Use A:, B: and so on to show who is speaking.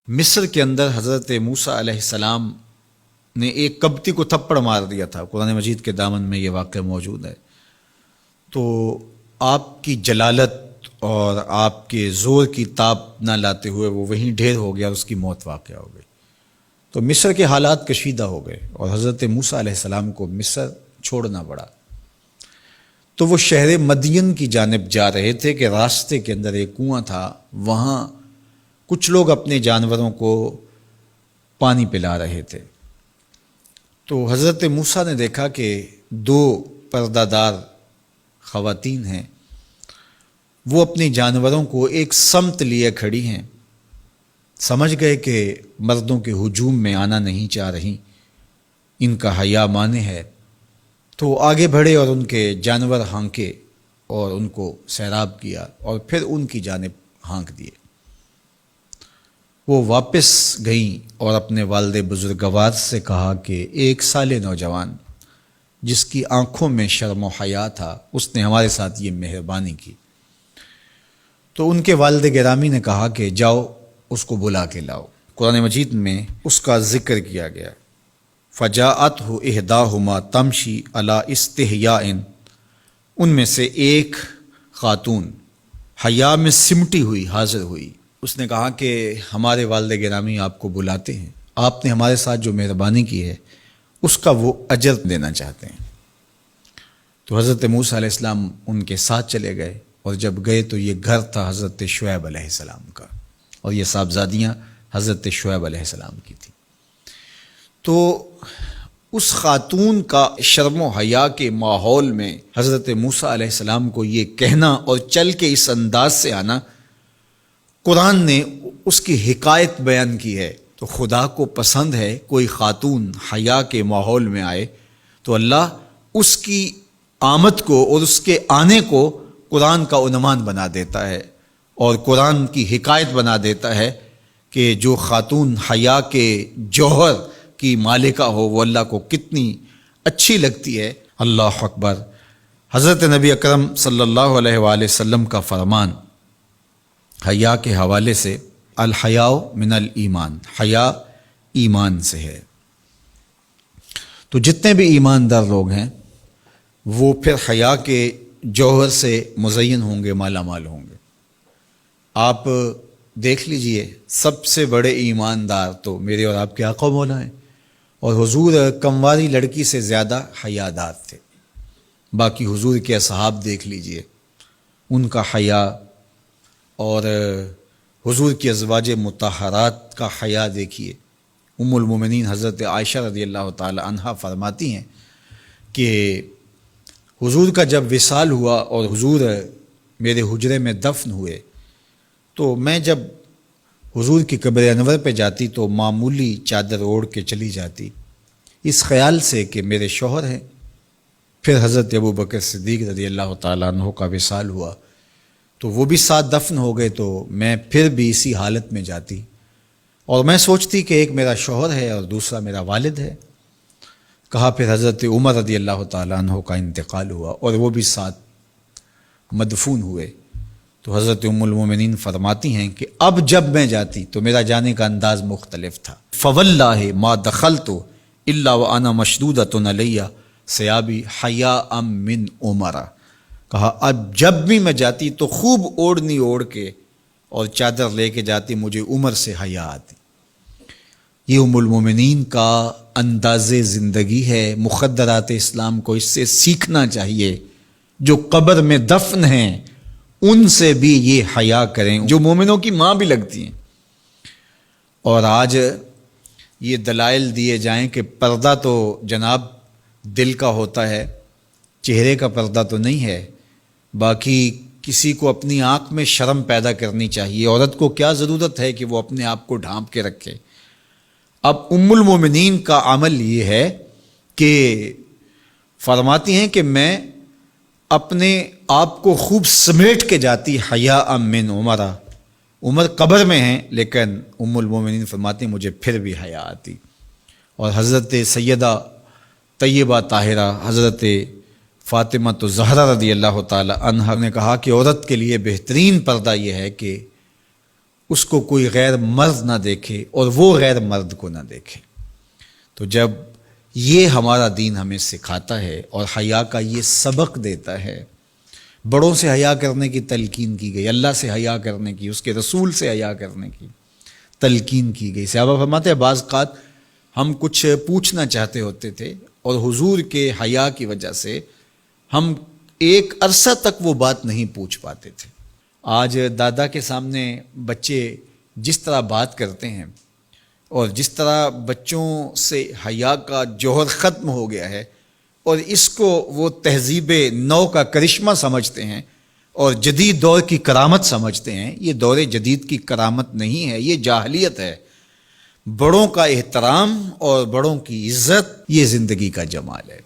A: مصر کے اندر حضرت موسیٰ علیہ السلام نے ایک کبتی کو تھپڑ مار دیا تھا۔ قرآن مجید کے دامن میں یہ واقعہ موجود ہے۔ تو آپ کی جلالت اور آپ کے زور کی تاب نہ لاتے ہوئے وہ وہیں ڈھیر ہو گیا اور اس کی موت واقع ہو گئی۔ تو مصر کے حالات کشیدہ ہو گئے اور حضرت موسیٰ علیہ السلام کو مصر چھوڑنا پڑا۔ تو وہ شہر مدین کی جانب جا رہے تھے کہ راستے کے اندر ایک کنواں تھا، وہاں کچھ لوگ اپنے جانوروں کو پانی پلا رہے تھے۔ تو حضرت موسیٰ نے دیکھا کہ دو پردہ دار خواتین ہیں، وہ اپنے جانوروں کو ایک سمت لیے کھڑی ہیں۔ سمجھ گئے کہ مردوں کے ہجوم میں آنا نہیں چاہ رہی، ان کا حیا مانے ہے۔ تو آگے بڑھے اور ان کے جانور ہانکے اور ان کو سیراب کیا اور پھر ان کی جانب ہانک دیے۔ وہ واپس گئیں اور اپنے والد بزرگوار سے کہا کہ ایک سال نوجوان جس کی آنکھوں میں شرم و حیا تھا، اس نے ہمارے ساتھ یہ مہربانی کی۔ تو ان کے والد گرامی نے کہا کہ جاؤ اس کو بلا کے لاؤ۔ قرآن مجید میں اس کا ذکر کیا گیا۔ فجاءتہ احداہما تمشی علی استحیاء، ان میں سے ایک خاتون حیا میں سمٹی ہوئی حاضر ہوئی۔ اس نے کہا کہ ہمارے والد گرامی آپ کو بلاتے ہیں، آپ نے ہمارے ساتھ جو مہربانی کی ہے اس کا وہ اجر دینا چاہتے ہیں۔ تو حضرت موسیٰ علیہ السلام ان کے ساتھ چلے گئے، اور جب گئے تو یہ گھر تھا حضرت شعیب علیہ السلام کا، اور یہ صاحبزادیاں حضرت شعیب علیہ السلام کی تھیں۔ تو اس خاتون کا شرم و حیا کے ماحول میں حضرت موسیٰ علیہ السلام کو یہ کہنا اور چل کے اس انداز سے آنا، قرآن نے اس کی حکایت بیان کی ہے۔ تو خدا کو پسند ہے کوئی خاتون حیا کے ماحول میں آئے تو اللہ اس کی آمد کو اور اس کے آنے کو قرآن کا عنوان بنا دیتا ہے، اور قرآن کی حکایت بنا دیتا ہے کہ جو خاتون حیا کے جوہر کی مالکہ ہو وہ اللہ کو کتنی اچھی لگتی ہے۔ اللہ اکبر۔ حضرت نبی اکرم صلی اللہ علیہ وآلہ وسلم کا فرمان حیا کے حوالے سے، الحیاء من الایمان، حیا ایمان سے ہے۔ تو جتنے بھی ایماندار لوگ ہیں وہ پھر حیا کے جوہر سے مزین ہوں گے، مالا مال ہوں گے۔ آپ دیکھ لیجئے سب سے بڑے ایماندار تو میرے اور آپ کے آقا مولا ہیں، اور حضور کمواری لڑکی سے زیادہ حیادار تھے۔ باقی حضور کے اصحاب دیکھ لیجئے، ان کا حیا، اور حضور کی ازواج مطہرات کا حیا دیکھیے۔ ام المومنین حضرت عائشہ رضی اللہ تعالی عنہا فرماتی ہیں کہ حضور کا جب وصال ہوا اور حضور میرے حجرے میں دفن ہوئے، تو میں جب حضور کی قبر انور پہ جاتی تو معمولی چادر اوڑھ کے چلی جاتی، اس خیال سے کہ میرے شوہر ہیں۔ پھر حضرت ابوبکر صدیق رضی اللہ تعالیٰ عنہ کا وصال ہوا تو وہ بھی ساتھ دفن ہو گئے، تو میں پھر بھی اسی حالت میں جاتی، اور میں سوچتی کہ ایک میرا شوہر ہے اور دوسرا میرا والد ہے۔ کہا پھر حضرت عمر رضی اللہ تعالیٰ عنہ کا انتقال ہوا اور وہ بھی ساتھ مدفون ہوئے۔ تو حضرت ام المومنین فرماتی ہیں کہ اب جب میں جاتی تو میرا جانے کا انداز مختلف تھا۔ فواللہ ما دخلت الا وانا مشدودۃ علی ثیابی حیاء من عمر۔ کہا اب جب بھی میں جاتی تو خوب اوڑھنی اوڑھ کے اور چادر لے کے جاتی، مجھے عمر سے حیا آتی۔ یہ ام المومنین کا انداز زندگی ہے۔ مخدرات اسلام کو اس سے سیکھنا چاہیے۔ جو قبر میں دفن ہیں ان سے بھی یہ حیا کریں، جو مومنوں کی ماں بھی لگتی ہیں۔ اور آج یہ دلائل دیے جائیں کہ پردہ تو جناب دل کا ہوتا ہے، چہرے کا پردہ تو نہیں ہے۔ باقی کسی کو اپنی آنکھ میں شرم پیدا کرنی چاہیے۔ عورت کو کیا ضرورت ہے کہ وہ اپنے آپ کو ڈھانپ کے رکھے؟ اب ام المومنین کا عمل یہ ہے کہ فرماتی ہیں کہ میں اپنے آپ کو خوب سمیٹ کے جاتی حیاء من عمر۔ عمر قبر میں ہیں لیکن ام المومنین فرماتی ہیں مجھے پھر بھی حیا آتی۔ اور حضرت سیدہ طیبہ طاہرہ حضرت فاطمہ تو زہرا رضی اللہ تعالی عنہا نے کہا کہ عورت کے لیے بہترین پردہ یہ ہے کہ اس کو کوئی غیر مرد نہ دیکھے اور وہ غیر مرد کو نہ دیکھے۔ تو جب یہ ہمارا دین ہمیں سکھاتا ہے اور حیا کا یہ سبق دیتا ہے، بڑوں سے حیا کرنے کی تلقین کی گئی، اللہ سے حیا کرنے کی، اس کے رسول سے حیا کرنے کی تلقین کی گئی۔ صحابہ فرماتے ہیں بعض اوقات ہم کچھ پوچھنا چاہتے ہوتے تھے اور حضور کے حیا کی وجہ سے ہم ایک عرصہ تک وہ بات نہیں پوچھ پاتے تھے۔ آج دادا کے سامنے بچے جس طرح بات کرتے ہیں اور جس طرح بچوں سے حیا کا جوہر ختم ہو گیا ہے اور اس کو وہ تہذیب نو کا کرشمہ سمجھتے ہیں اور جدید دور کی کرامت سمجھتے ہیں، یہ دور جدید کی کرامت نہیں ہے، یہ جاہلیت ہے۔ بڑوں کا احترام اور بڑوں کی عزت یہ زندگی کا جمال ہے۔